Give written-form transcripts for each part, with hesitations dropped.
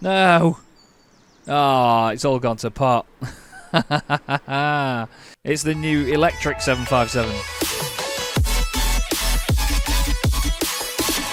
No! Ah, it's all gone to pot. It's the new electric 757.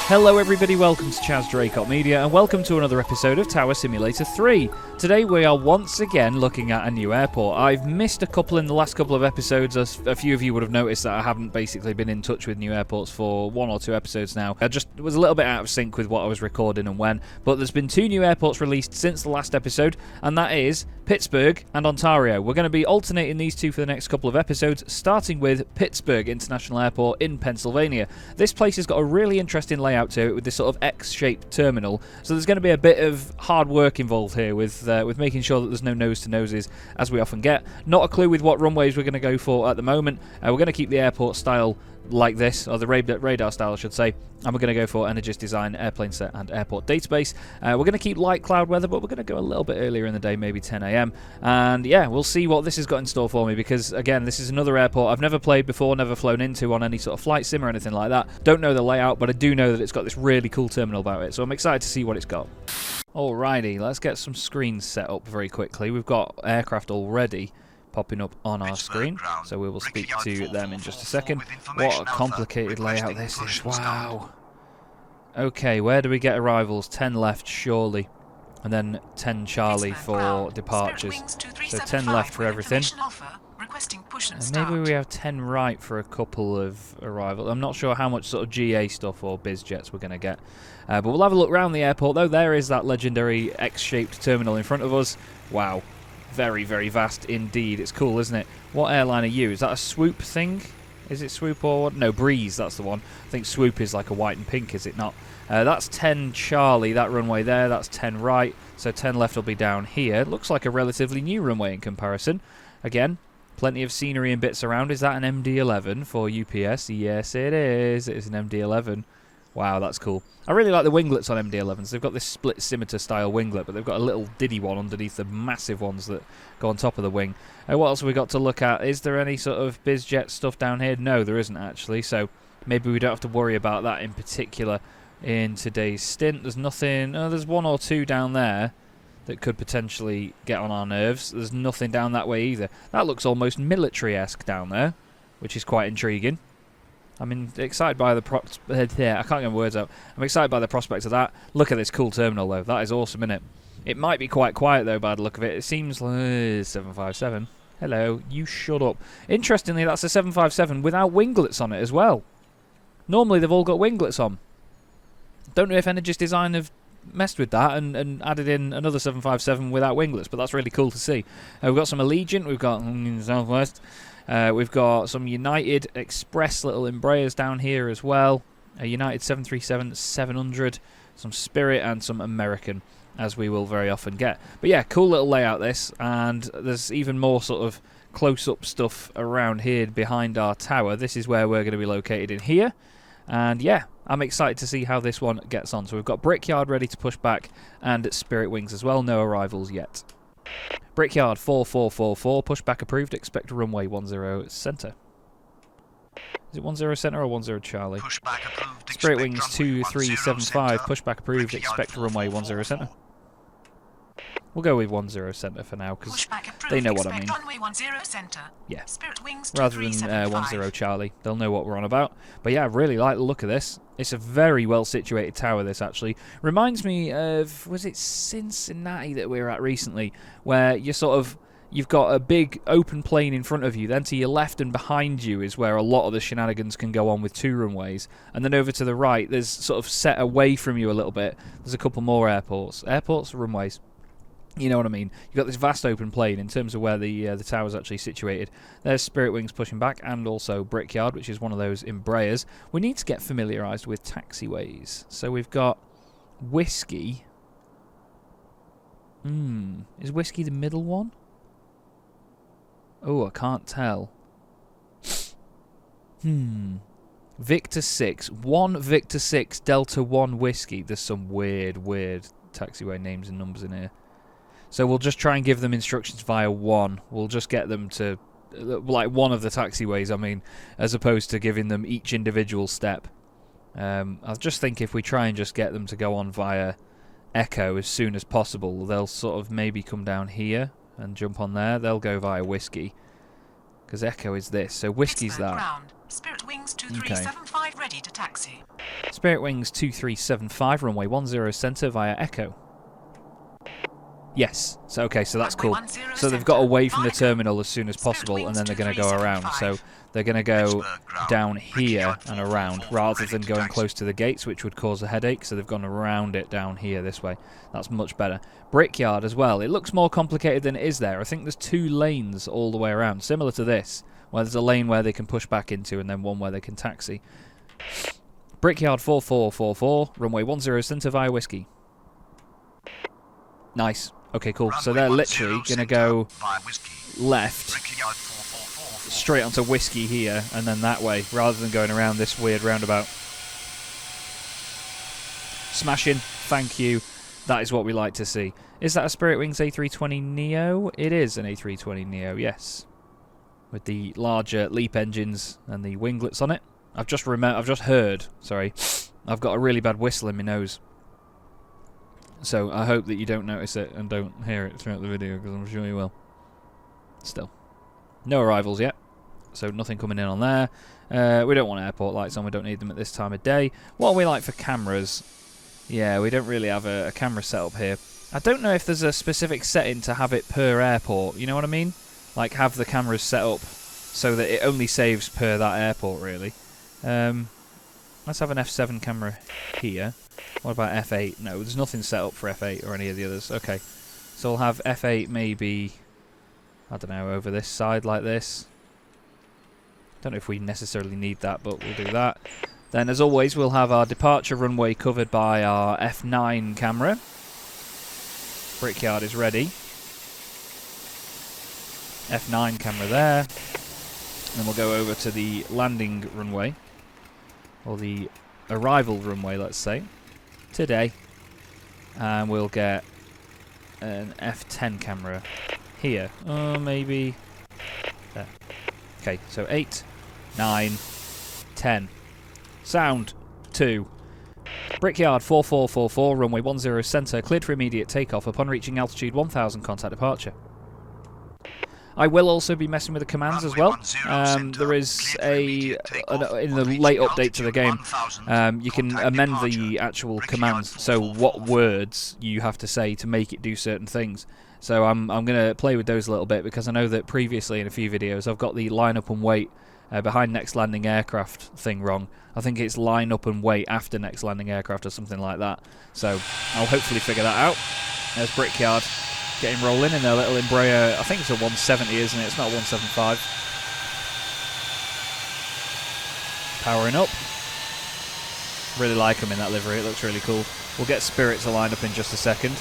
Hello everybody, welcome to Chaz Draycott Media and welcome to another episode of Tower Simulator 3. Today we are once again looking at a new airport. I've missed a couple in the last couple of episodes, as a few of you would have noticed that I haven't basically been in touch with new airports for one or two episodes now. I just was a little bit out of sync with what I was recording and when, but there's been two new airports released since the last episode, and that is Pittsburgh and Ontario. We're going to be alternating these two for the next couple of episodes, starting with Pittsburgh International Airport in Pennsylvania. This place has got a really interesting layout to it with this sort of X-shaped terminal, so there's going to be a bit of hard work involved here with making sure that there's no nose-to-noses, as we often get. Not a clue with what runways we're going to go for at the moment. We're going to keep the airport style like this, or the radar style I should say, and we're going to go for Energis Design, Airplane Set and Airport Database. We're going to keep light cloud weather, but we're going to go a little bit earlier in the day, maybe 10 AM, and yeah, we'll see what this has got in store for me, because again, this is another airport I've never played before, never flown into on any sort of flight sim or anything like that. Don't know the layout, but I do know that it's got this really cool terminal about it, so I'm excited to see what it's got. Alrighty, let's get some screens set up very quickly. We've got aircraft already popping up on our screen, so we will speak to them in just a second. What a complicated layout this is, wow. Okay, where do we get arrivals? 10 left, surely. And then 10 Charlie for departures. So 10 left for everything. And maybe we have 10 right for a couple of arrivals. I'm not sure how much sort of GA stuff or biz jets we're going to get. But we'll have a look around the airport, though. There is that legendary X-shaped terminal in front of us. Wow. Very, very vast indeed. It's cool, isn't it? What airline are you? Is that a Swoop thing? Is it Swoop or what? No, Breeze, that's the one. I think Swoop is like a white and pink, is it not? That's 10 Charlie, that runway there. That's 10 right. So 10 left will be down here. Looks like a relatively new runway in comparison. Again, plenty of scenery and bits around. Is that an MD-11 for UPS? Yes, it is. It is an MD-11. Wow, that's cool. I really like the winglets on MD-11s. They've got this split scimitar style winglet, but they've got a little diddy one underneath the massive ones that go on top of the wing. What else have we got to look at? Is there any sort of bizjet stuff down here? No, there isn't actually, so maybe we don't have to worry about that in particular in today's stint. There's nothing... Oh, there's one or two down there that could potentially get on our nerves. There's nothing down that way either. That looks almost military-esque down there, which is quite intriguing. I'm excited by the I can't get my words out. I'm excited by the prospect of that. Look at this cool terminal, though. That is awesome, isn't it? It might be quite quiet, though, by the look of it. It seems like 757. Hello, you shut up. Interestingly, that's a 757 without winglets on it as well. Normally, they've all got winglets on. Don't know if Energis Design have messed with that and added in another 757 without winglets, but that's really cool to see. We've got some Allegiant. We've got Southwest. We've got some United Express little Embraers down here as well. A United 737-700, some Spirit and some American, as we will very often get. But yeah, cool little layout this, and there's even more sort of close-up stuff around here behind our tower. This is where we're going to be located in here. And yeah, I'm excited to see how this one gets on. So we've got Brickyard ready to push back and Spirit Wings as well. No arrivals yet. Brickyard 4444, pushback approved, expect runway 10 centre. Is it 10 centre or 10 Charlie? Pushback approved, Spirit Wings runway 2375, 10 pushback approved, expect runway 10 centre. We'll go with 10 centre for now, because they know what I mean. Yeah, rather than 10 Charlie, they'll know what we're on about. But yeah, I really like the look of this. It's a very well situated tower, this actually. Reminds me of, was it Cincinnati that we were at recently, where you've got a big open plane in front of you, then to your left and behind you is where a lot of the shenanigans can go on with two runways, and then over to the right, there's sort of set away from you a little bit, there's a couple more airports, runways. You know what I mean? You've got this vast open plain in terms of where the tower's actually situated. There's Spirit Wings pushing back, and also Brickyard, which is one of those Embraers. We need to get familiarised with taxiways. So we've got Whiskey. Is Whiskey the middle one? Oh, I can't tell. Victor 6. 1 Victor 6, Delta 1 Whiskey. There's some weird taxiway names and numbers in here. So we'll just try and give them instructions via 1. We'll just get them to, like, one of the taxiways, I mean, as opposed to giving them each individual step. I just think if we try and just get them to go on via Echo as soon as possible. They'll sort of maybe come down here and jump on there. They'll go via Whiskey. Because Echo is this. So Whiskey's that. Ground. Spirit Wings 2375 ready to taxi. Spirit Wings 2375, runway 10 centre via Echo. Yes. So okay, so that's cool. So they've got away from the terminal as soon as possible, and then they're going to go around. So they're going to go down here and around, rather than going close to the gates, which would cause a headache. So they've gone around it down here this way. That's much better. Brickyard as well. It looks more complicated than it is there. I think there's 2 lanes all the way around, similar to this, where there's a lane where they can push back into and then one where they can taxi. Brickyard 4444, runway 10 centre via Whiskey. Nice. Okay, cool. So they're literally going to go left, straight onto Whiskey here, and then that way, rather than going around this weird roundabout. Smashing. Thank you. That is what we like to see. Is that a Spirit Wings A320 Neo? It is an A320 Neo, yes. With the larger LEAP engines and the winglets on it. I've just heard, sorry, I've got a really bad whistle in my nose. So I hope that you don't notice it and don't hear it throughout the video, because I'm sure you will. Still. No arrivals yet, so nothing coming in on there. We don't want airport lights on, we don't need them at this time of day. What are we like for cameras? Yeah, we don't really have a camera set up here. I don't know if there's a specific setting to have it per airport, you know what I mean? Like have the cameras set up so that it only saves per that airport, really. Let's have an F7 camera here. What about F8? No, there's nothing set up for F8 or any of the others. Okay, so we'll have F8 maybe, I don't know, over this side like this. Don't know if we necessarily need that, but we'll do that. Then, as always, we'll have our departure runway covered by our F9 camera. Brickyard is ready. F9 camera there. Then we'll go over to the landing runway, or the arrival runway, let's say, today. And we'll get an F10 camera here. Maybe there. Okay, so 8, 9, 10. Sound 2. Brickyard 4444, runway 10 centre, cleared for immediate takeoff upon reaching altitude 1000, contact departure. I will also be messing with the commands as well. There is in the late update to the game, you can amend the actual commands, so what words you have to say to make it do certain things. So I'm going to play with those a little bit, because I know that previously in a few videos I've got the line up and wait behind next landing aircraft thing wrong. I think it's line up and wait after next landing aircraft or something like that. So I'll hopefully figure that out. There's Brickyard getting rolling in their little Embraer. I think it's a 170, isn't it? It's not a 175. Powering up. Really like them in that livery. It looks really cool. We'll get Spirit to line up in just a second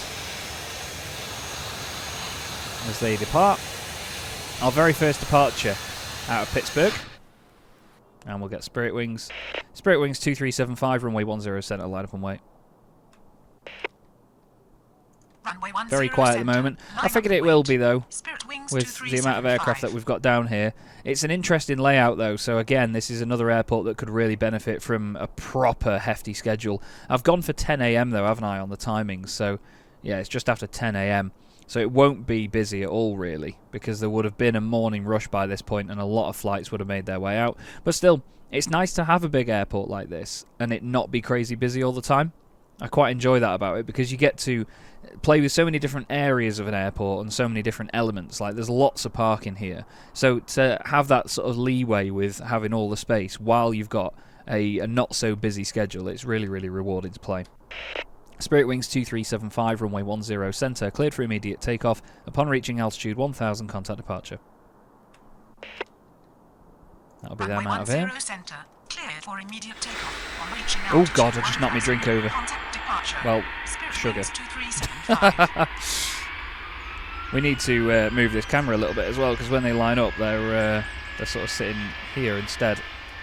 as they depart. Our very first departure out of Pittsburgh. And we'll get Spirit Wings. Spirit Wings 2375, runway 10 centre, line up and wait. Very quiet at the moment. I figured it will be, though, with the amount of aircraft that we've got down here. It's an interesting layout, though, so again, this is another airport that could really benefit from a proper hefty schedule. I've gone for 10 AM, though, haven't I, on the timings, so yeah, it's just after 10 AM. So it won't be busy at all, really, because there would have been a morning rush by this point and a lot of flights would have made their way out. But still, it's nice to have a big airport like this and it not be crazy busy all the time. I quite enjoy that about it, because you get to play with so many different areas of an airport and so many different elements. Like, there's lots of parking here. So to have that sort of leeway with having all the space while you've got a not so busy schedule, it's really, really rewarding to play. Spirit Wings 2375, runway 10 centre, cleared for immediate takeoff upon reaching altitude 1000, contact departure. That'll be them out of here. Oh god, I just knocked my drink over. Well, sugar. We need to move this camera a little bit as well, because when they line up, they're sort of sitting here instead.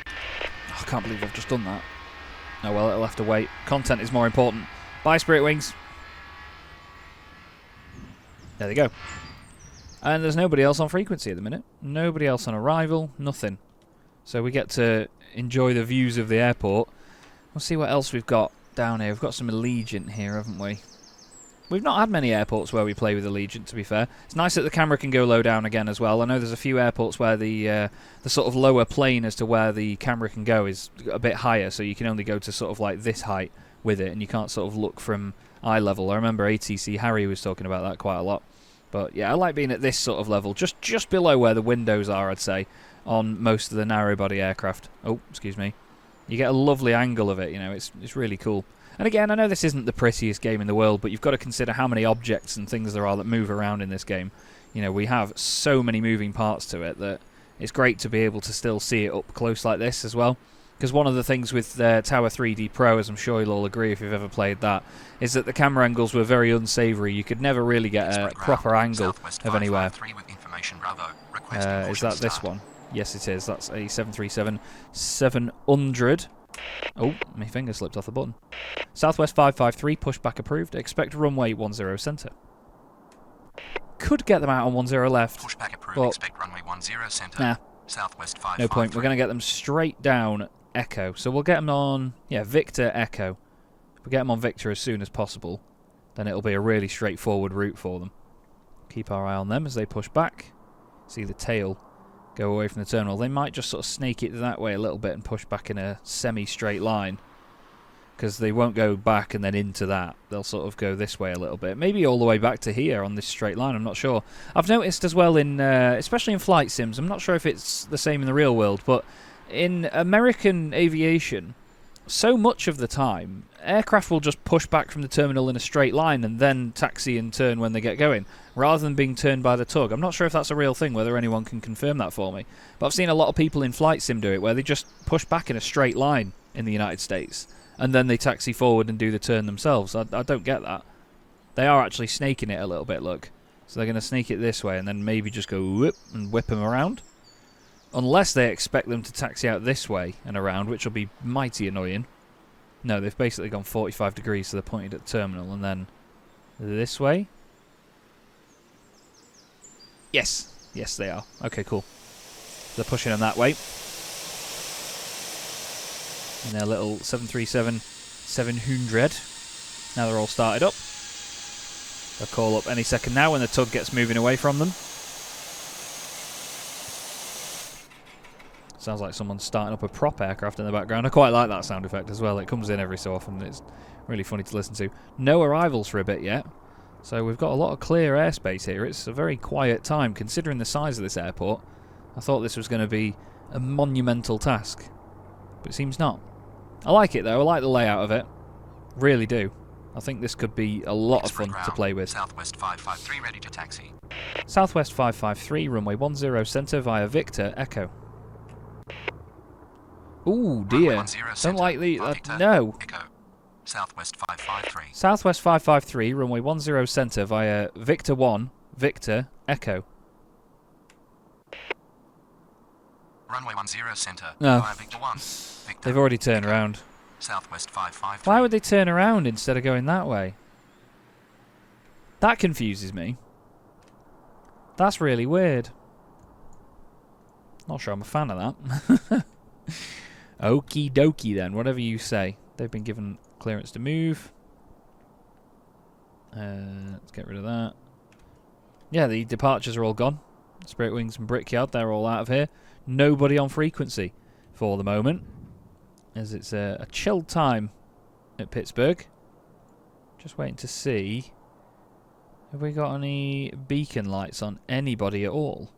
Oh, I can't believe I've just done that. Oh well, it'll have to wait. Content is more important. Bye, Spirit Wings. There they go. And there's nobody else on frequency at the minute. Nobody else on arrival. Nothing. So we get to enjoy the views of the airport. We'll see what else we've got down here. We've got some Allegiant here, haven't we? We've not had many airports where we play with Allegiant, to be fair. It's nice that the camera can go low down again as well. I know there's a few airports where the sort of lower plane as to where the camera can go is a bit higher, so you can only go to sort of like this height with it, and you can't sort of look from eye level. I remember ATC Harry was talking about that quite a lot. But yeah, I like being at this sort of level, just below where the windows are, I'd say, on most of the narrow-body aircraft. Oh, excuse me. You get a lovely angle of it, you know, it's really cool. And again, I know this isn't the prettiest game in the world, but you've got to consider how many objects and things there are that move around in this game. You know, we have so many moving parts to it that it's great to be able to still see it up close like this as well. Because one of the things with Tower 3D Pro, as I'm sure you'll all agree if you've ever played that, is that the camera angles were very unsavoury. You could never really get a proper angle of anywhere. Is that this one? Yes, it is. That's a 737-700. Oh, my finger slipped off the button. Southwest 553, pushback approved. Expect runway 10 centre. Could get them out on 10 left. Pushback approved. Expect runway 10 centre. Nah. Southwest 553. No point. We're going to get them straight down Echo. So we'll get them on, Victor Echo. If we get them on Victor as soon as possible, then it'll be a really straightforward route for them. Keep our eye on them as they push back. See the tail go away from the terminal. They might just sort of snake it that way a little bit and push back in a semi-straight line, because they won't go back and then into that. They'll sort of go this way a little bit, maybe all the way back to here on this straight line. I'm not sure. I've noticed as well in especially in flight sims, I'm not sure if it's the same in the real world, but in American aviation, so much of the time aircraft will just push back from the terminal in a straight line and then taxi and turn when they get going, rather than being turned by the tug. I'm not sure if that's a real thing, whether anyone can confirm that for me. But I've seen a lot of people in flight sim do it, where they just push back in a straight line in the United States, and then they taxi forward and do the turn themselves. I don't get that. They are actually snaking it a little bit, look. So they're going to snake it this way and then maybe just go whoop and whip them around. Unless they expect them to taxi out this way and around, which will be mighty annoying. No, they've basically gone 45 degrees, so they're pointed at the terminal, and then this way. Yes. Yes, they are. Okay, cool. They're pushing them that way. In their little 737-700. Now they're all started up. They'll call up any second now when the tug gets moving away from them. Sounds like someone's starting up a prop aircraft in the background. I quite like that sound effect as well. It comes in every so often. It's really funny to listen to. No arrivals for a bit yet. So we've got a lot of clear airspace here. It's a very quiet time considering the size of this airport. I thought this was going to be a monumental task, but it seems not. I like it though. I like the layout of it. Really do. I think this could be a lot of fun to play with. Southwest 553 ready to taxi. Southwest 553, runway 10 centre via Victor Echo. Ooh, dear. Don't like the... no. Echo. Southwest 553. Southwest 553, runway 10 centre via Victor 1, Victor Echo. Runway 10 centre No. via Victor 1. Victor They've already turned Echo. around. Southwest 553. Why would they turn around instead of going that way? That confuses me. That's really weird. Not sure I'm a fan of that. Okie dokie then, whatever you say. They've been given clearance to move. Let's get rid of that. Yeah, the departures are all gone. Spirit Wings and Brickyard, they're all out of here. Nobody on frequency for the moment, as it's a chilled time at Pittsburgh. Just waiting to see. Have we got any beacon lights on anybody at all?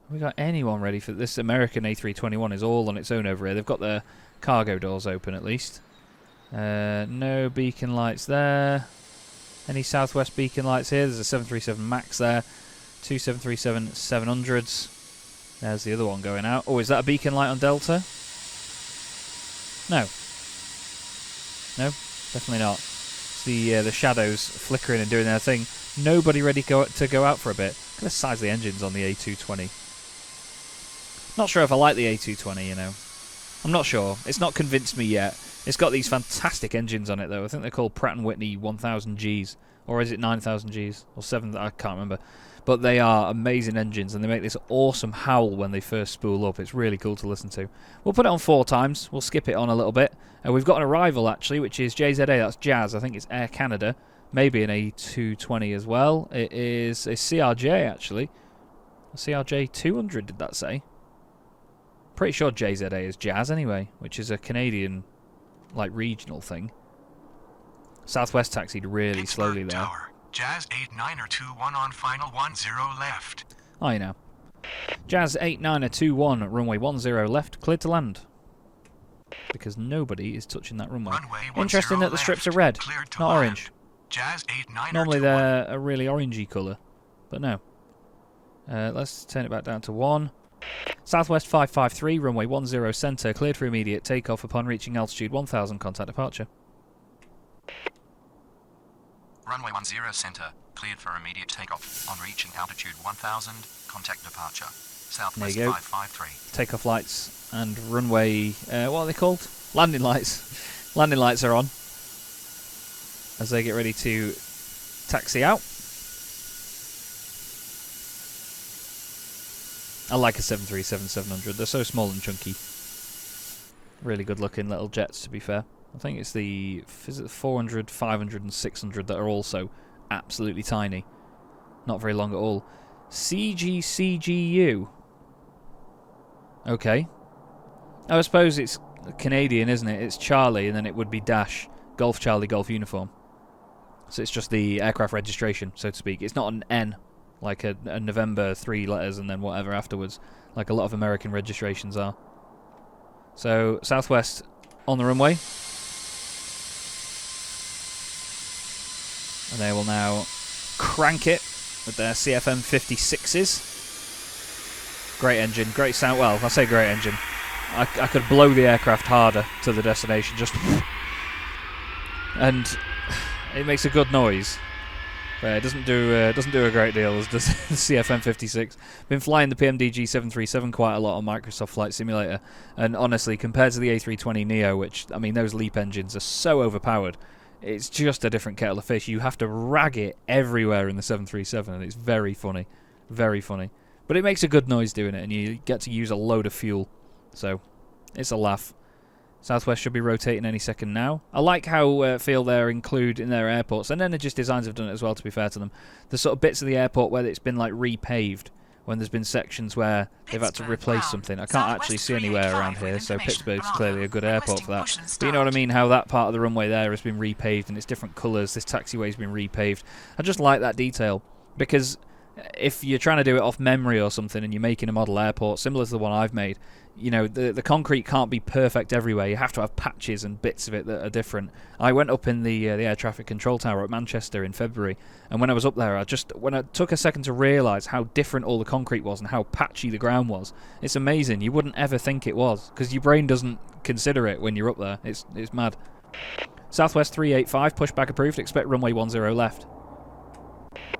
Have we got anyone ready for this? American A321 is all on its own over here. They've got their cargo doors open at least. No beacon lights there. Any Southwest beacon lights here? There's a 737 MAX there. Two 737-700s. There's the other one going out. Oh, is that a beacon light on Delta? No. No, definitely not. It's the shadows flickering and doing their thing. Nobody ready to go out for a bit. Look at the size of the engines on the A220. Not sure if I like the A220, you know. I'm not sure. It's not convinced me yet. It's got these fantastic engines on it, though. I think they're called Pratt & Whitney 1000Gs. Or is it 9000Gs? Or 7... I can't remember. But they are amazing engines, and they make this awesome howl when they first spool up. It's really cool to listen to. We'll put it on 4 times. We'll skip it on a little bit. We've got an arrival, actually, which is JZA. That's Jazz. I think it's Air Canada. Maybe an A220 as well. It is a CRJ, actually. A CRJ 200, did that say? Pretty sure JZA is Jazz anyway, which is a Canadian, like, regional thing. Southwest taxied really Pittsburgh slowly there. Tower. Jazz 8921 on final 10 left. Oh, you know. Jazz 8921, runway 10 left, cleared to land. Because nobody is touching that runway. Interesting that the strips are red, not orange. Jazz 8921. Normally they're a really orangey colour, but no. Let's turn it back down to 1. Southwest 553, runway 10 centre, cleared for immediate takeoff upon reaching altitude 1000, contact departure. Runway 10 centre, cleared for immediate takeoff on reaching altitude 1000, contact departure. Southwest 553. Takeoff lights and runway, what are they called? Landing lights. Landing lights are on as they get ready to taxi out. I like a 737-700. They're so small and chunky. Really good looking little jets, to be fair. I think it's the 400, 500 and 600 that are also absolutely tiny. Not very long at all. CGCGU. Okay. I suppose it's Canadian, isn't it? It's Charlie, and then it would be Dash. Golf Charlie, Golf Uniform. So it's just the aircraft registration, so to speak. It's not an N, like a November 3 letters and then whatever afterwards, like a lot of American registrations are. So, Southwest on the runway. And they will now crank it with their CFM 56s. Great engine, great sound. Well, I say great engine. I could blow the aircraft harder to the destination, just... and it makes a good noise. But it doesn't do a great deal, as does the CFM 56. Been flying the PMDG 737 quite a lot on Microsoft Flight Simulator, and honestly, compared to the A320neo, which, I mean, those LEAP engines are so overpowered, it's just a different kettle of fish. You have to rag it everywhere in the 737, and it's very funny. Very funny. But it makes a good noise doing it, and you get to use a load of fuel. So, it's a laugh. Southwest should be rotating any second now. I like how FeelThere include in their airports, and Energist Designs have done it as well, to be fair to them, the sort of bits of the airport where it's been like repaved, when there's been sections where they've had to replace something. I can't actually see anywhere around here, so Pittsburgh's clearly a good airport for that. But you know what I mean, how that part of the runway there has been repaved and it's different colours, this taxiway's been repaved. I just like that detail, because if you're trying to do it off memory or something and you're making a model airport similar to the one I've made, you know, the concrete can't be perfect everywhere. You have to have patches and bits of it that are different. I went up in the air traffic control tower at Manchester in February, and when I was up there, when I took a second to realise how different all the concrete was and how patchy the ground was, it's amazing. You wouldn't ever think it was, because your brain doesn't consider it when you're up there. It's mad. Southwest 385, pushback approved, expect runway 10 left.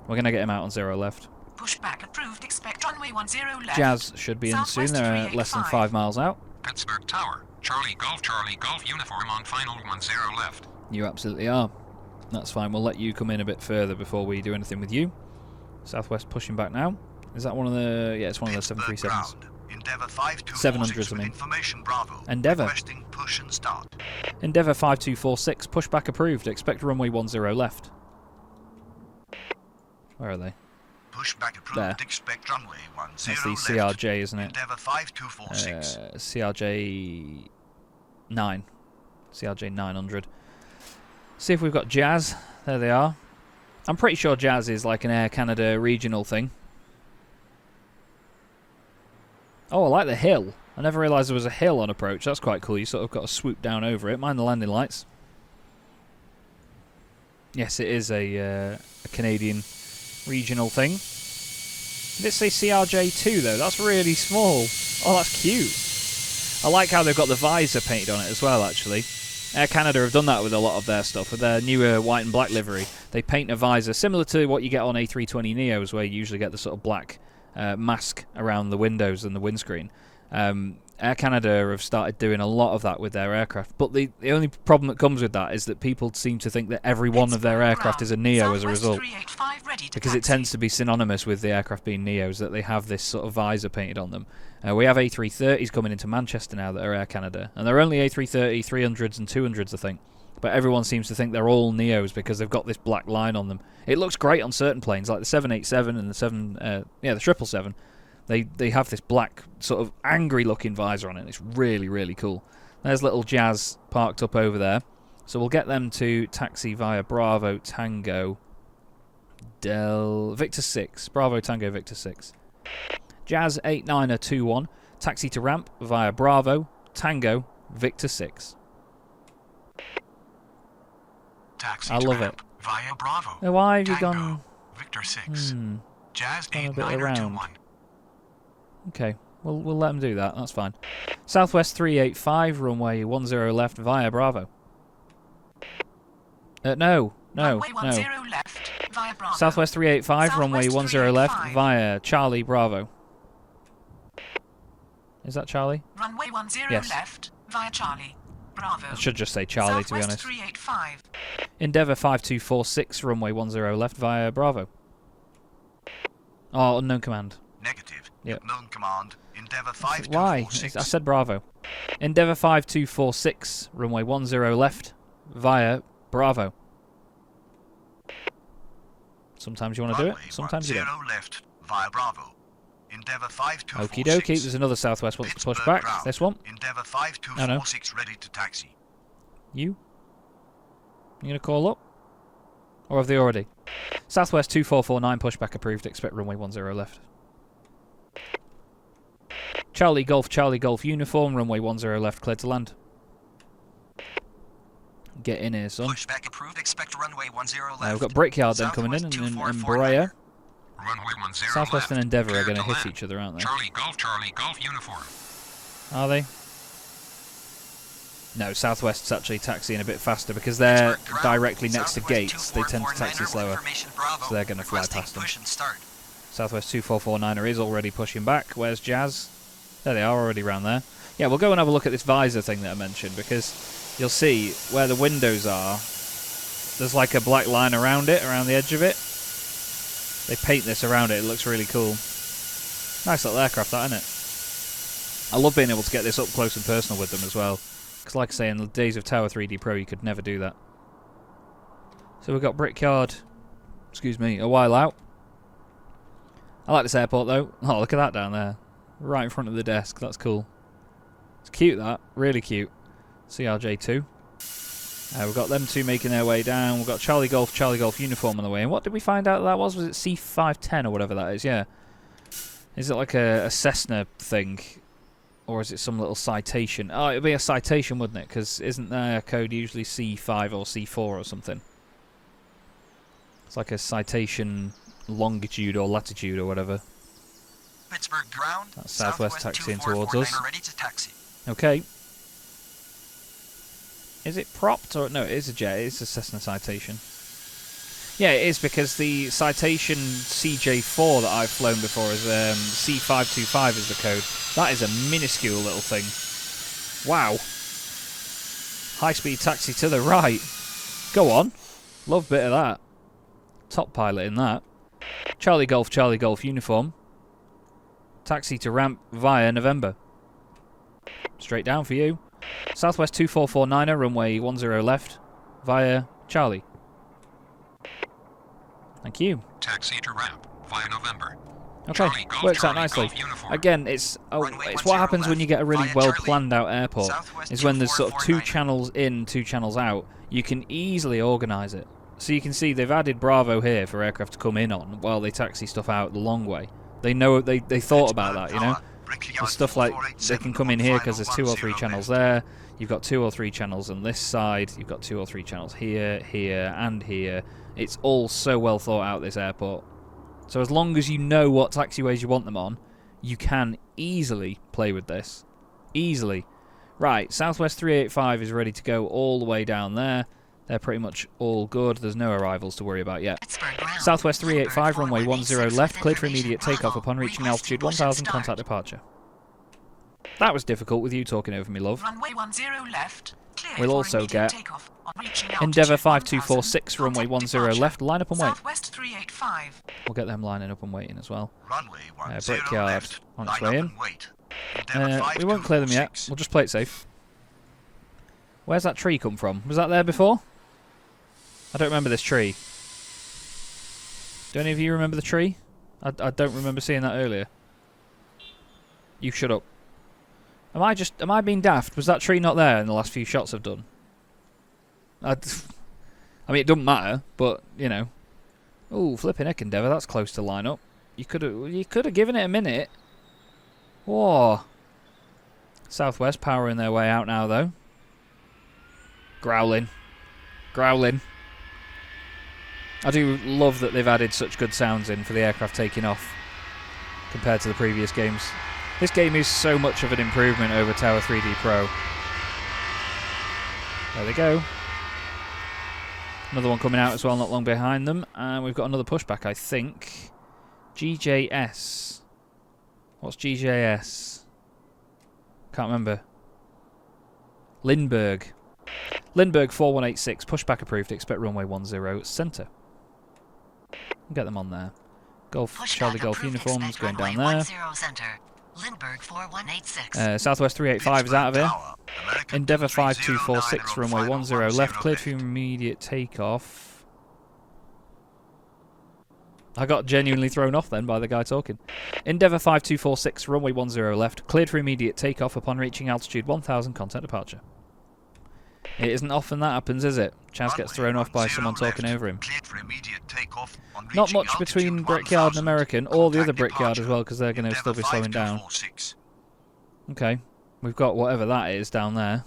We're going to get him out on 0 left. Pushback approved, expect runway 10 left. Jazz should be in soon, they're less than 5 miles out. Pittsburgh Tower. Charlie Golf Uniform on final 10 left. You absolutely are. That's fine, we'll let you come in a bit further before we do anything with you. Southwest pushing back now. Is that one of the... yeah, it's one of the 737s. Endeavour 5246 700s, I mean. Information Bravo. Endeavour. Requesting push and start. Endeavour 5246, pushback approved, expect runway 10 left. Where are they? Pushback approved, there. expect runway 10 That's the left. CRJ, isn't it? Endeavour 5246. CRJ 9. CRJ 900. See if we've got Jazz. There they are. I'm pretty sure Jazz is like an Air Canada regional thing. Oh, I like the hill. I never realised there was a hill on approach. That's quite cool. You sort of got to swoop down over it. Mind the landing lights. Yes, it is a Canadian regional thing. Did it say CRJ2 though? That's really small. Oh, that's cute. I like how they've got the visor painted on it as well, actually. Air Canada have done that with a lot of their stuff. With their newer white and black livery, they paint a visor similar to what you get on A320neos, where you usually get the sort of black mask around the windows and the windscreen. Air Canada have started doing a lot of that with their aircraft, but the only problem that comes with that is that people seem to think that every one of their aircraft is a Neo as a result, because it tends to be synonymous with the aircraft being Neos, that they have this sort of visor painted on them. We have A330s coming into Manchester now that are Air Canada, and they're only A330, 300s and 200s, I think. but everyone seems to think they're all Neos because they've got this black line on them. It looks great on certain planes, like the 787 and the 777. They have this black sort of angry-looking visor on it. It's really, really cool. There's little Jazz parked up over there. So we'll get them to taxi via Bravo Tango Victor 6. Bravo Tango Victor 6. Jazz 8921. Taxi to ramp via Bravo Tango Victor 6. Taxi I to love ramp it. Via Bravo. Now, why have you Tango, gone... Victor 6. Jazz gone a bit 8921. Okay, we'll let them do that. That's fine. Southwest 385, runway 10 left via Bravo. No. Runway 10 left via Bravo. Southwest 385, runway 10 left via Charlie Bravo. Is that Charlie? Runway 10 Yes. left via Charlie Bravo. I should just say Charlie, to be honest. Southwest 385. Endeavour 5246, runway 10 left via Bravo. Oh, unknown command. Negative. Yep. Known command. Endeavour Why? 5246. I said Bravo. Endeavour 5246, runway 10 left via Bravo. Sometimes you want to do it, sometimes you don't. 10 left via Bravo. Endeavour Okie 5246. dokie, there's another Southwest wants to push Pittsburgh back. ground. This one. Endeavour 5246 ready to taxi. You going to call up? Or have they already? Southwest 2449, pushback approved, expect runway 10 left. Charlie Golf uniform, runway 10 left, cleared to land. Get in here, son. Pushback approved. Expect runway 10 left. We've got Brickyard then coming in, and Brea. Runway 10 Southwest left. and Endeavour are Cleared going to to hit land. each other, aren't they? Charlie Golf uniform. Are they? No, Southwest's actually taxiing a bit faster because they're Pittsburgh ground. directly next to Southwest gates. They tend to 2449er taxi with slower. information Bravo. So they're going to fly Requesting past them. push and start. Southwest 2449er is already pushing back. Where's Jazz? There they are, already round there. Yeah, we'll go and have a look at this visor thing that I mentioned, because you'll see where the windows are, there's like a black line around it, around the edge of it. They paint this around it. It looks really cool. Nice little aircraft, that, isn't it? I love being able to get this up close and personal with them as well. Because like I say, in the days of Tower 3D Pro, you could never do that. So we've got Brickyard, excuse me, a while out. I like this airport, though. Oh, look at that down there. Right in front of the desk. That's cool. It's cute, that. Really cute. CRJ2. We've got them two making their way down. We've got Charlie Golf uniform on the way. And what did we find out that was? Was it C510 or whatever that is? Yeah. Is it like a Cessna thing? Or is it some little citation? Oh, it would be a citation, wouldn't it? Because isn't their code usually C5 or C4 or something? It's like a citation longitude or latitude or whatever. Pittsburgh ground. That's Southwest taxiing towards 2449er us. ready to taxi. Okay. Is it propped or no? It is a jet. It is a Cessna citation. Yeah, it is, because the citation CJ4 that I've flown before is C525 is the code. That is a minuscule little thing. Wow. High-speed taxi to the right. Go on. Love a bit of that. Top pilot in that. Charlie Golf uniform. Taxi to ramp via November. Straight down for you. Southwest 2449er, runway 10 left, via Charlie. Thank you. Taxi to ramp via November. Okay, Charlie Golf, works out Charlie nicely. Golf uniform. Again, it's what happens when you get a really well planned out airport. Is when there's sort of 2 channels in, 2 channels out. You can easily organise it. So you can see they've added Bravo here for aircraft to come in on while they taxi stuff out the long way. They know they thought about that, you know. There's stuff like they can come in here because there's 2 or 3 channels there. You've got 2 or 3 channels on this side. You've got 2 or 3 channels here, here, and here. It's all so well thought out, this airport. So as long as you know what taxiways you want them on, you can easily play with this. Easily. Right, Southwest 385 is ready to go all the way down there. They're pretty much all good. There's no arrivals to worry about yet. Southwest 385, runway 10 left, cleared for immediate takeoff upon reaching altitude 1000, contact departure. That was difficult with you talking over me, love. Runway 10 left. We'll also get Endeavour 5246, runway 10 left, line up and wait. Southwest 385. We'll get them lining up and waiting as well. Runway 10 Brickyard left. on its Line way up in. and wait. Endeavour We won't clear them yet. 5246. We'll just play it safe. Where's that tree come from? Was that there before? I don't remember this tree. Do any of you remember the tree? I don't remember seeing that earlier. You shut up. Am I being daft? Was that tree not there in the last few shots I've done? I mean, it doesn't matter, but, you know. Ooh, flipping heck, Endeavour, that's close to line up. You could have given it a minute. Whoa. Southwest powering their way out now, though. Growling. Growling. I do love that they've added such good sounds in for the aircraft taking off compared to the previous games. This game is so much of an improvement over Tower 3D Pro. There they go. Another one coming out as well, not long behind them. And we've got another pushback, I think. GJS. What's GJS? Can't remember. Lindbergh. Lindbergh 4186, pushback approved, expect runway 10, centre. Get them on there. Golf, Pushback Charlie Golf approved, uniforms expect going down runway there. 10 center. Lindbergh 4186. Southwest 385 is out of here. Tower, American Endeavour 230 5246, on runway final 10 left, 10 cleared for immediate takeoff. I got genuinely thrown off then by the guy talking. Endeavour 5246, runway 10 left, cleared for immediate takeoff upon reaching altitude 1000, contact departure. It isn't often that happens, is it? Chaz gets thrown off by someone talking over him. Not much between Brickyard and American, or the other Brickyard as well, because they're going to still be slowing down. Okay, we've got whatever that is down there.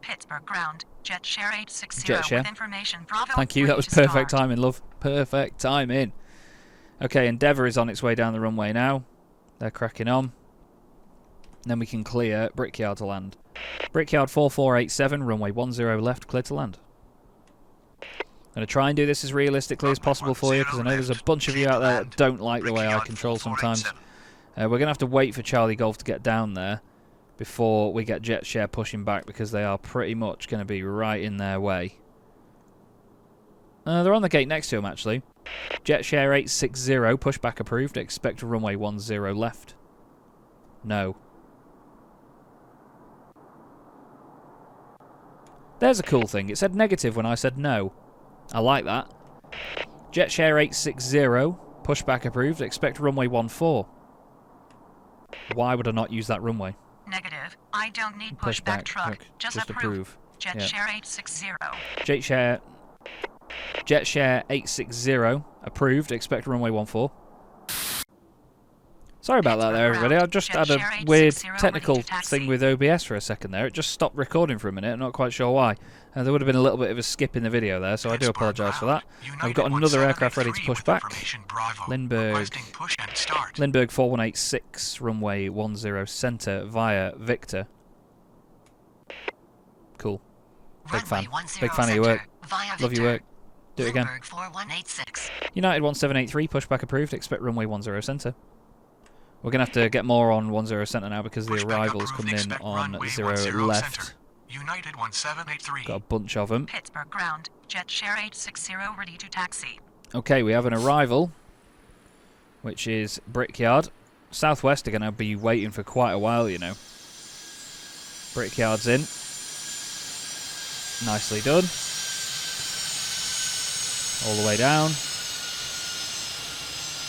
Pittsburgh ground. Jet share 860 Jet share. with information. Bravo. Thank you, that was ready to perfect start. timing, love. Perfect timing. Okay, Endeavour is on its way down the runway now. They're cracking on. Then we can clear Brickyard to land. Brickyard 4487, runway 10 left, clear to land. I'm going to try and do this as realistically as possible for you, because I know there's a bunch of you out there that don't like the way I control sometimes. We're going to have to wait for Charlie Golf to get down there before we get Jet Share pushing back, because they are pretty much going to be right in their way. They're on the gate next to him, actually. Jet Share 860, pushback approved, expect runway 10 left. No. There's a cool thing. It said negative when I said no. I like that. Jet Share 860, pushback approved, expect runway 14. Why would I not use that runway? Negative. I don't need Pushback, pushback truck. look, Just just approve. Jet Yeah. share 860. Jet Share 860, approved, expect runway 14. Sorry about that there, everybody. I just had a weird technical thing with OBS for a second there. It just stopped recording for a minute. I'm not quite sure why. There would have been a little bit of a skip in the video there, so I do apologise for that. I've got another aircraft ready to push back. Lindbergh 4186, runway 10 centre via Victor. Cool. Big fan. Big fan of your work. Love your work. Do it again. Lindbergh 4186. United 1783, pushback approved, expect runway 10 centre. We're going to have to get more on 10 centre now because the arrivals coming in on 0 left. United 1783. Got a bunch of them. Pittsburgh ground. Jet share 860 ready to taxi. Okay, we have an arrival, which is Brickyard. Southwest are going to be waiting for quite a while, you know. Brickyard's in. Nicely done. All the way down.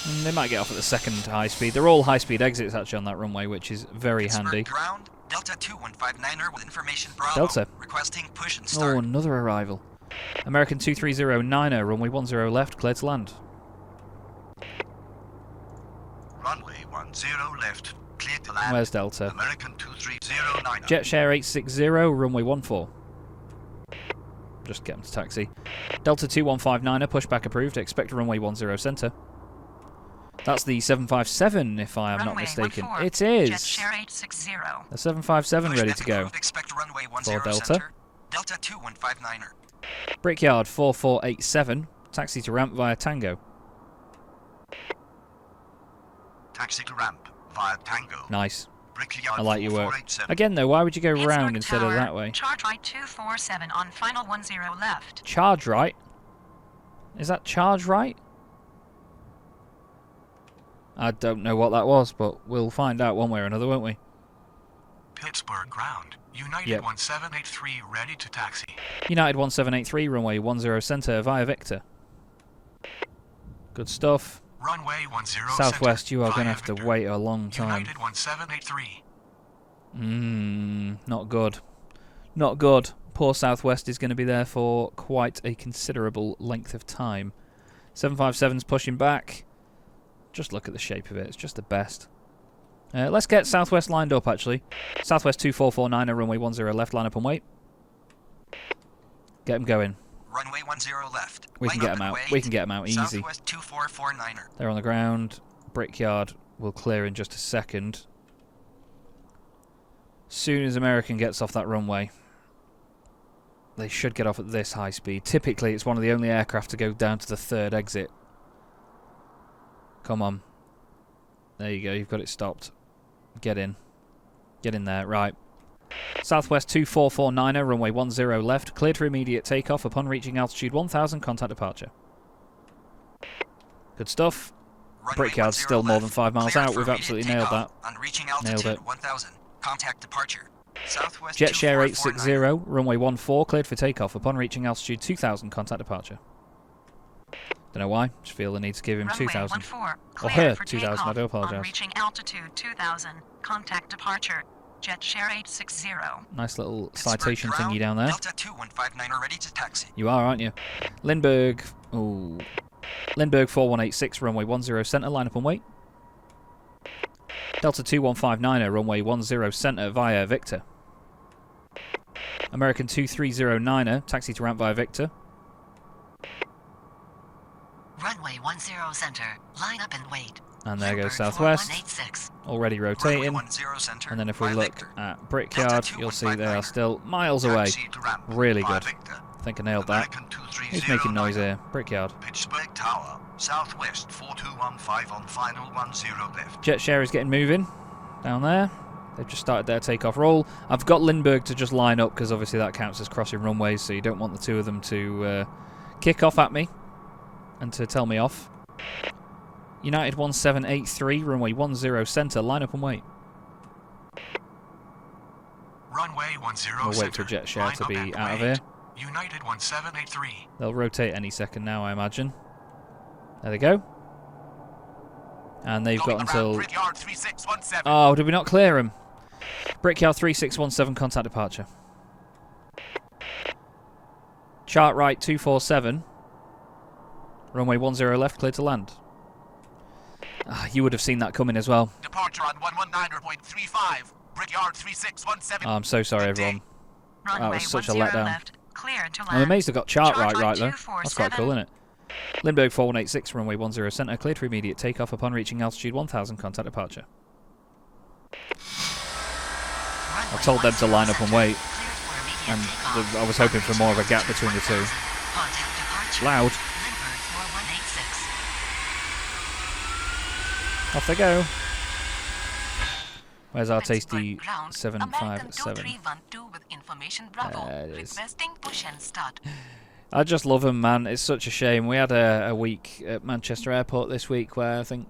And they might get off at the second high speed. They're all high speed exits actually on that runway, which is very handy. Ground, Delta 2159er with information Bravo. Delta. Requesting push and Oh, start. another arrival. American 2309er, runway 10 left, clear to land. Runway 10 left, clear to land. Where's Delta? American 2309er. Jet Share 860, runway 14. Just get them to taxi. Delta 2159er, pushback approved, expect runway 10 centre. That's the 757, if I am not Runway mistaken. 14. It is. Jet share 860. The 757 ready to go. Expect runway 10 For Delta. center. Delta 2159er. Brickyard 4487, taxi to ramp via Tango. Taxi to ramp via Tango. Nice. Brickyard I like your work. 4487. Again though, why would you go Pittsburgh round instead of Tower, that way? Charge right 247 on final 10 left. Charge right? Is that charge right? I don't know what that was, but we'll find out one way or another, won't we? Pittsburgh ground. United Yep. 1783 ready to taxi. United 1783, runway 10 center via Victor. Good stuff. Runway 10 Southwest, center, you are via going to have to Victor. wait a long time. United 1783. Not good. Not good. Poor Southwest is going to be there for quite a considerable length of time. 757's pushing back. Just look at the shape of it. It's just the best. Let's get Southwest lined up, actually. Southwest 2449, runway 10 left, line up and wait. Get them going. Runway 10 left. We can get them out. We can get them out easy. Southwest 2449er. They're on the ground. Brickyard will clear in just a second. Soon as American gets off that runway, they should get off at this high speed. Typically, it's one of the only aircraft to go down to the third exit. Come on. There you go. You've got it stopped. Get in. Get in there. Right. Southwest 2449er, runway 10 left. Cleared for immediate takeoff upon reaching altitude 1000. Contact departure. Good stuff. Brickyard's still more than 5 miles out. We've absolutely nailed that. On reaching altitude Nailed it. 1000. Contact departure. Southwest Jet Share 2449er. 860, runway 14, cleared for takeoff upon reaching altitude 2000. Contact departure. Don't know why. Just feel the need to give him 2000. Or her 2000. I do apologise. Reaching altitude 2000. Contact departure. Jet Share 860. Nice little Pittsburgh citation ground, thingy down there. Delta 2159er ready to taxi. You are, aren't you? Lindbergh. Ooh. Lindbergh 4186, runway 10 centre, line up and wait. Delta 2159er, runway 10 centre via Victor. American 2309er, taxi to ramp via Victor. Runway 10 center. Line up and wait. And there goes Lindbergh Southwest. 4186. Already Runway rotating. 10 center. And then if we via look Victor. at Brickyard, you'll see they are 2159er. still miles away. Taxi to ramp Really via good. Victor. I think I nailed that. American 2309er. Who's making noise here? Brickyard. Pittsburgh Tower, Southwest 4215 on final 10 left. Jet Share is getting moving down there. They've just started their takeoff roll. I've got Lindbergh to just line up because obviously that counts as crossing runways, so you don't want the two of them to kick off at me and to tell me off. United 1783, runway 10 centre, line up and wait. Runway 10 We'll wait center. for Jet Share Line to up be and out of wait. here. United 1783. They'll rotate any second now, I imagine. There they go. And they've got until... Brickyard 3617. Oh, did we not clear them? Brickyard 3617, contact departure. Chart right 247. Runway 10 left, clear to land. Ah, you would have seen that coming as well. Departure on 119.35. Brickyard 3617. Oh, I'm so sorry, everyone. Runway was such a 10 letdown. left. Clear to land. I'm amazed I got chart right Chart though. line That's quite cool, isn't it? Lindbergh 4186, runway 10 centre, cleared for immediate takeoff upon reaching altitude 1000, contact departure. I told them to line up and wait, and I was hoping for more of a gap between the two. Loud. Off they go. Where's our tasty 757? There it is. Requesting push and start. I just love them, man. It's such a shame. We had a week at Manchester Airport this week where I think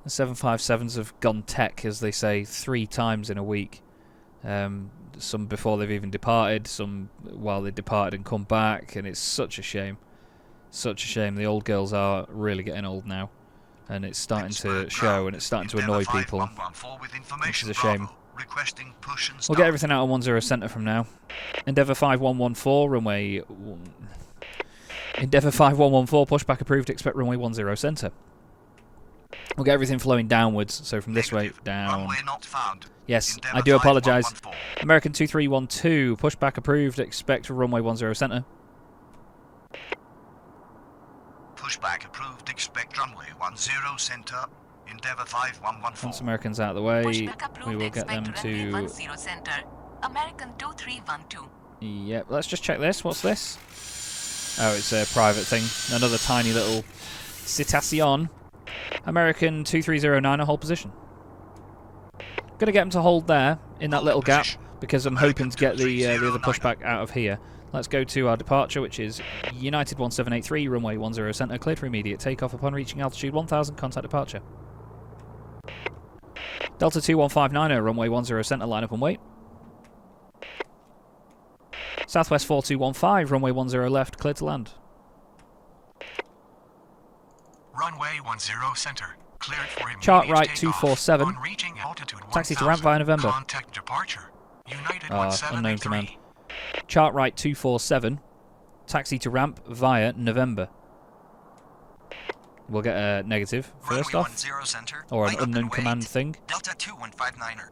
the 757s have gone tech, as they say, 3 times in a week. Some before they've even departed, some while they departed and come back, and it's such a shame. Such a shame. The old girls are really getting old now, and it's starting to show, and it's starting to annoy people, which is a shame. We'll get everything out on 10 centre from now. Endeavour 5114, runway... Endeavour 5114, pushback approved, expect runway 10 centre. We'll get everything flowing downwards, so from this way down. Yes, I do apologise. American 2312, pushback approved, expect runway 10 centre. Pushback approved, expect runway 10 centre. Endeavour 5114. Once Americans out of the way, Pushback approved, we will get them expect runway to... 10 center. American 2312. Yep, let's just check this. What's this? Oh, it's a private thing. Another tiny little cetacean. American 2309, hold position. Gonna get them to hold there, in that little gap, because I'm hoping to get the other pushback out of here. Let's go to our departure, which is United 1783, runway 10 centre, cleared for immediate takeoff upon reaching altitude 1000, contact departure. Delta 2159, runway 10 centre, line up and wait. Southwest 4215, runway 10 left, cleared to land. Runway 10 center. Cleared for immediate Chart right takeoff. 247. On reaching altitude Taxi to 1000, ramp via November. Contact departure. United Unknown 1783. command. Chart right 247. Taxi to ramp via November. We'll get a negative first Runway off. 10 center. Or an line up unknown and command wait. thing. Delta 2159er.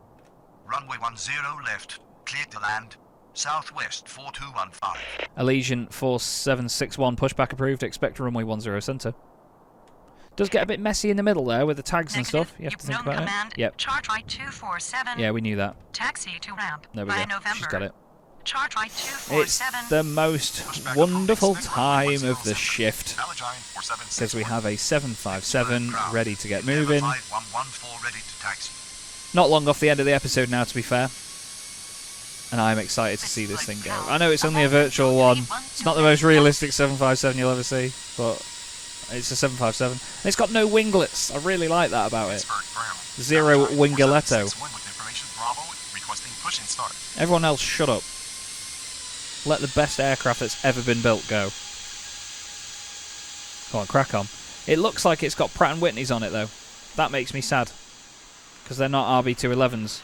Runway 10 left. Cleared to land. Southwest 4215. Allegiant 4761, pushback approved. Expect runway 10 center. Does get a bit messy in the middle there with the tags and Negative. stuff. You have to You've think known about command. it. Yep. Chart right 247. Yeah, we knew that. Taxi to ramp There we by go. November. She's got it. Chart right It's 247. the most wonderful time of the shift because we have a 757 ready to get moving. 5114 ready to taxi. Not long off the end of the episode now, to be fair. And I'm excited to see this thing go. I know it's only a virtual one. It's not the most realistic 757 you'll ever see, but it's a 757. And it's got no winglets. I really like that about it. Zero wingoletto. Everyone else, shut up. Let the best aircraft that's ever been built go. Come on, crack on. It looks like it's got Pratt & Whitney's on it, though. That makes me sad. Because they're not RB211s.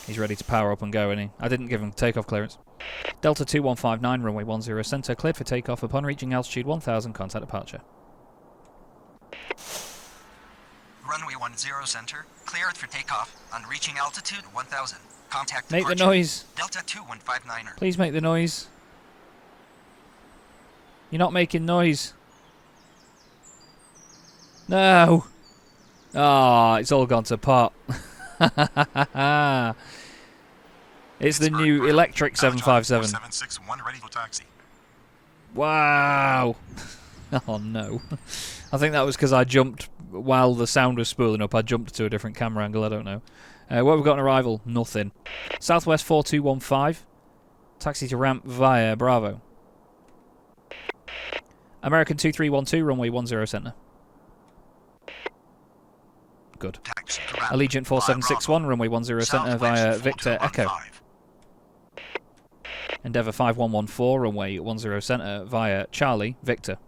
He's ready to power up and go, isn't he? I didn't give him takeoff clearance. Delta 2159, runway 10 center, cleared for takeoff upon reaching altitude 1000, contact departure. Runway 10 center. Cleared for takeoff. On reaching altitude 1000. Contact Make the departure. noise. Delta 2159er. Please make the noise. You're not making noise. No. Ah, it's all gone to pot. It's the new electric 757. 761 ready for taxi. Wow. Oh no. I think that was because I jumped while the sound was spooling up. I jumped to a different camera angle. I don't know. What have we got on arrival? Nothing. Southwest 4215. Taxi to ramp via Bravo. American 2312, runway 10 center. Good. Taxi to ramp Allegiant 4761, runway 10 center via Victor Echo. Endeavour 5114, runway 10 center via Charlie Victor.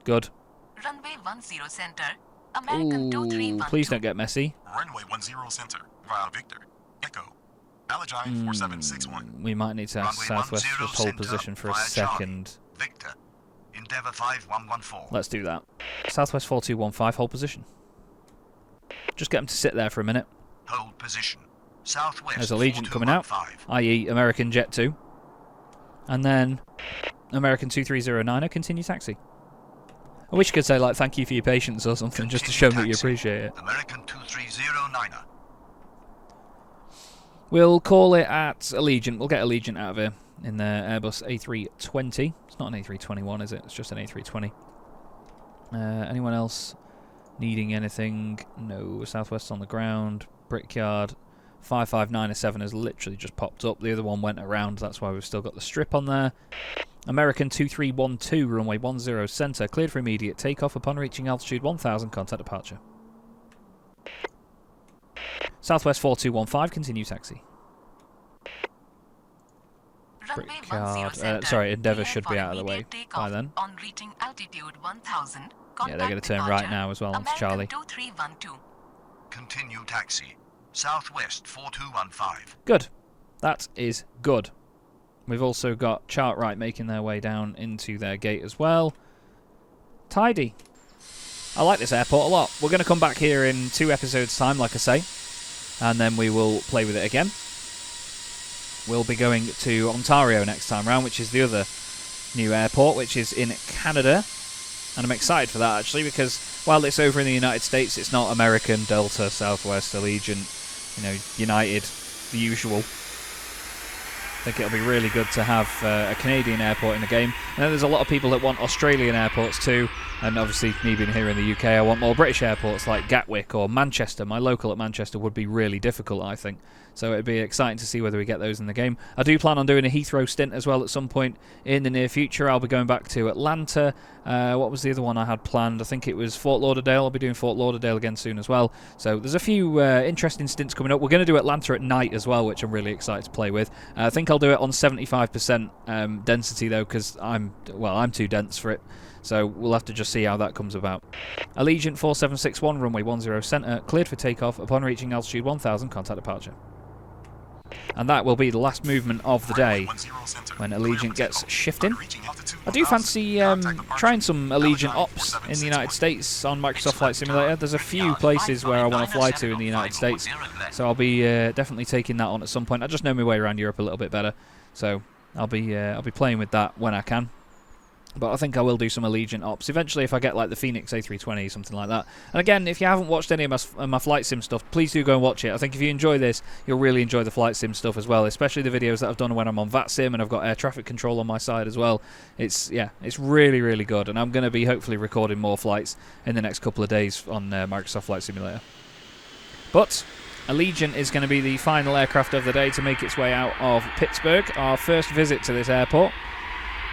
Good. Runway 10 center. American Ooh, 2312. please don't get messy. Runway 10 center via Victor. Echo. Allegiant 4761. We might need to ask Runway Southwest 10 just hold center position for a via Charlie. second. Victor. Endeavour 5114. Let's do that. Southwest 4215, hold position. Just get them to sit there for a minute. Hold position. Southwest. There's Allegiant coming out, 4215. i.e. American Jet 2. And then American 2309er, continue taxi. I wish you could say, like, thank you for your patience or something, just to show me that you appreciate it. American 2309er. We'll call it at Allegiant. We'll get Allegiant out of here in their Airbus A320. It's not an A321, is it? It's just an A320. Anyone else needing anything? No. Southwest on the ground. Brickyard. 55907 has literally just popped up. The other one went around. That's why we've still got the strip on there. American 2312, runway 10 center. Cleared for immediate takeoff upon reaching altitude 1000, contact departure. Southwest 4215, continue taxi. Runway Brickyard. 10 center. Sorry, Endeavour Clear should for be out of the way immediate by takeoff then. On reaching altitude 1000. Yeah, they're going to turn right now as well onto Charlie. American 2312. Continue taxi. Southwest 4215. Good. That is good. We've also got Chart Right making their way down into their gate as well. Tidy. I like this airport a lot. We're going to come back here in 2 episodes' time, like I say, and then we will play with it again. We'll be going to Ontario next time round, which is the other new airport, which is in Canada. And I'm excited for that, actually, because while it's over in the United States, it's not American, Delta, Southwest, Allegiant, United, the usual. I think it'll be really good to have a Canadian airport in the game. And then there's a lot of people that want Australian airports too. And obviously, me being here in the UK, I want more British airports like Gatwick or Manchester. My local at Manchester would be really difficult, I think, So it'd be exciting to see whether we get those in the game. I do plan on doing a Heathrow stint as well at some point in the near future. I'll be going back to Atlanta. What was the other one I had planned? I think it was Fort Lauderdale. I'll be doing Fort Lauderdale again soon as well. So there's a few interesting stints coming up. We're going to do Atlanta at night as well, which I'm really excited to play with. I think I'll do it on 75% density though, because I'm too dense for it. So we'll have to just see how that comes about. Allegiant 4761, runway 10 centre, cleared for takeoff. Upon reaching altitude 1000, contact departure. And that will be the last movement of the day when Allegiant gets shifting. I do fancy trying some Allegiant ops in the United States on Microsoft Flight Simulator. There's a few places where I want to fly to in the United States, so I'll be definitely taking that on at some point. I just know my way around Europe a little bit better, so I'll be playing with that when I can. But I think I will do some Allegiant ops eventually if I get like the Phoenix A320, something like that. And again, if you haven't watched any of my flight sim stuff, please do go and watch it. I think if you enjoy this, you'll really enjoy the flight sim stuff as well, especially the videos that I've done when I'm on VATSIM and I've got air traffic control on my side as well. It's really, really good, and I'm going to be hopefully recording more flights in the next couple of days on Microsoft Flight Simulator. But Allegiant is going to be the final aircraft of the day to make its way out of Pittsburgh, our first visit to this airport.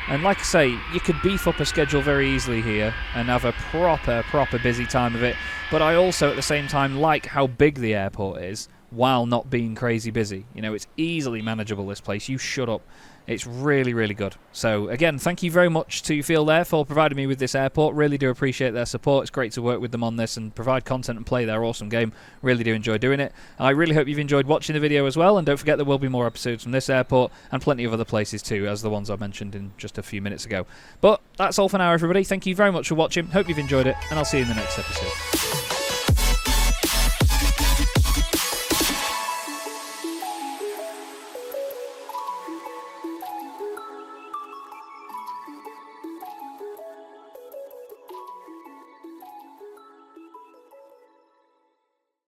And like I say, you could beef up a schedule very easily here and have a proper busy time of it. But I also, at the same time, like how big the airport is while not being crazy busy. You know, it's easily manageable, this place. You shut up. It's really, really good. So, again, thank you very much to FeelThere for providing me with this airport. Really do appreciate their support. It's great to work with them on this and provide content and play their awesome game. Really do enjoy doing it. I really hope you've enjoyed watching the video as well. And don't forget there will be more episodes from this airport and plenty of other places too, as the ones I mentioned in just a few minutes ago. But that's all for now, everybody. Thank you very much for watching. Hope you've enjoyed it, and I'll see you in the next episode.